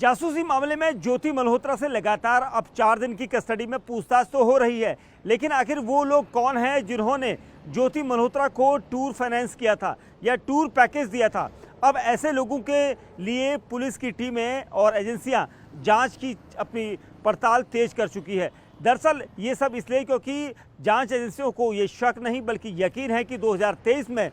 जासूसी मामले में ज्योति मल्होत्रा से लगातार अब 4 दिन की कस्टडी में पूछताछ तो हो रही है, लेकिन आखिर वो लोग कौन हैं जिन्होंने ज्योति मल्होत्रा को टूर फाइनेंस किया था या टूर पैकेज दिया था। अब ऐसे लोगों के लिए पुलिस की टीमें और एजेंसियां जांच की अपनी पड़ताल तेज कर चुकी है। दरअसल ये सब इसलिए क्योंकि जांच एजेंसियों को ये शक नहीं बल्कि यकीन है कि 2023 में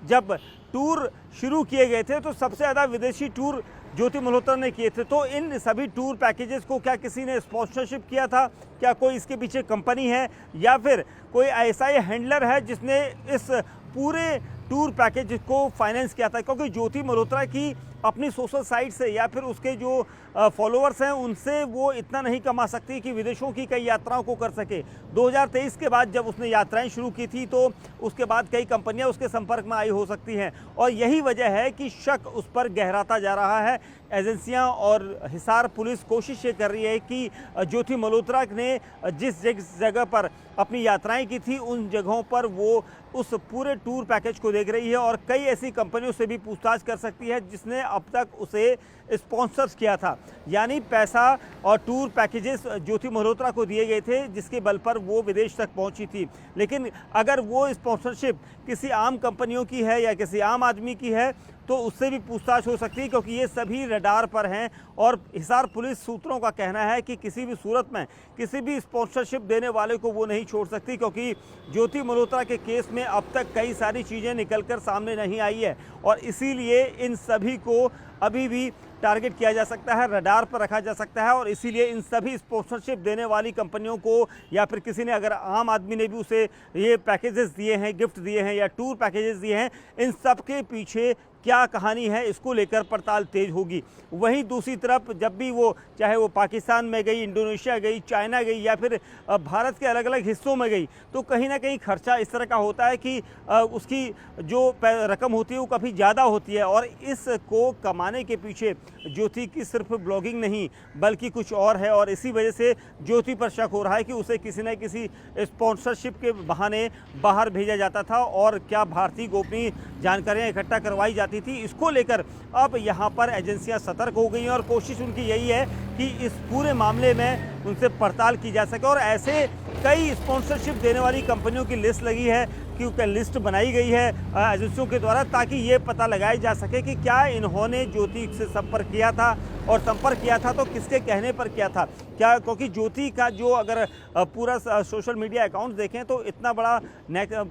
जब टूर शुरू किए गए थे तो सबसे ज़्यादा विदेशी टूर ज्योति मल्होत्रा ने किए थे। तो इन सभी टूर पैकेजेस को क्या किसी ने स्पॉन्सरशिप किया था, क्या कोई इसके पीछे कंपनी है या फिर कोई ऐसा ही हैंडलर है जिसने इस पूरे टूर पैकेज को फाइनेंस किया था। क्योंकि ज्योति मल्होत्रा की अपनी सोशल साइट से या फिर उसके जो फॉलोअर्स हैं उनसे वो इतना नहीं कमा सकती कि विदेशों की कई यात्राओं को कर सके। 2023 के बाद जब उसने यात्राएं शुरू की थी तो उसके बाद कई कंपनियां उसके संपर्क में आई हो सकती हैं और यही वजह है कि शक उस पर गहराता जा रहा है। एजेंसियां और हिसार पुलिस कोशिश ये कर रही है कि ज्योति मल्होत्रा ने जिस जगह पर अपनी यात्राएं की थी उन जगहों पर वो उस पूरे टूर पैकेज को देख रही है और कई ऐसी कंपनियों से भी पूछताछ कर सकती है जिसने अब तक उसे स्पॉन्सर्स किया था। यानी पैसा और टूर पैकेजेस ज्योति मल्होत्रा को दिए गए थे जिसके बल पर वो विदेश तक पहुंची थी। लेकिन अगर वो स्पॉन्सरशिप किसी आम कंपनियों की है या किसी आम आदमी की है तो उससे भी पूछताछ हो सकती है, क्योंकि ये सभी रडार पर हैं। और हिसार पुलिस सूत्रों का कहना है कि किसी भी सूरत में किसी भी स्पॉन्सरशिप देने वाले को वो नहीं छोड़ सकती, क्योंकि ज्योति मल्होत्रा के केस में अब तक कई सारी चीज़ें निकलकर सामने नहीं आई है और इसीलिए इन सभी को अभी भी टारगेट किया जा सकता है, रडार पर रखा जा सकता है। और इसीलिए इन सभी स्पॉन्सरशिप देने वाली कंपनियों को या फिर किसी ने अगर आम आदमी ने भी उसे ये पैकेजेस दिए हैं, गिफ्ट दिए हैं या टूर पैकेजेस दिए हैं, इन सब के पीछे क्या कहानी है इसको लेकर पड़ताल तेज होगी। वहीं दूसरी तरफ जब भी वो चाहे वो पाकिस्तान में गई, इंडोनेशिया गई, चाइना गई या फिर भारत के अलग अलग हिस्सों में गई तो कहीं ना कहीं खर्चा इस तरह का होता है कि उसकी जो रकम होती है वो काफ़ी ज़्यादा होती है। और इसको कमाने के पीछे ज्योति की सिर्फ ब्लॉगिंग नहीं बल्कि कुछ और है और इसी वजह से ज्योति पर शक हो रहा है कि उसे किसी न किसी स्पॉन्सरशिप के बहाने बाहर भेजा जाता था और क्या भारतीय गोपनीय जानकारियाँ इकट्ठा करवाई जाती थी। इसको लेकर अब यहाँ पर एजेंसियां सतर्क हो गई हैं और कोशिश उनकी यही है कि इस पूरे मामले में उनसे पड़ताल की जा सके। और ऐसे कई स्पॉन्सरशिप देने वाली कंपनियों की लिस्ट लगी है क्योंकि लिस्ट बनाई गई है एजेंसियों के द्वारा ताकि ये पता लगाया जा सके कि क्या इन्होंने ज्योति से संपर्क किया था और संपर्क किया था तो किसके कहने पर किया था। क्या क्योंकि ज्योति का जो अगर पूरा सोशल मीडिया अकाउंट देखें तो इतना बड़ा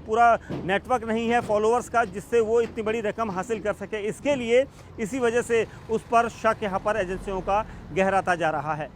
पूरा नेटवर्क नहीं है फॉलोअर्स का जिससे वो इतनी बड़ी रकम हासिल कर सके। इसके लिए इसी वजह से उस पर शक यहाँ पर एजेंसियों का गहराता जा रहा है।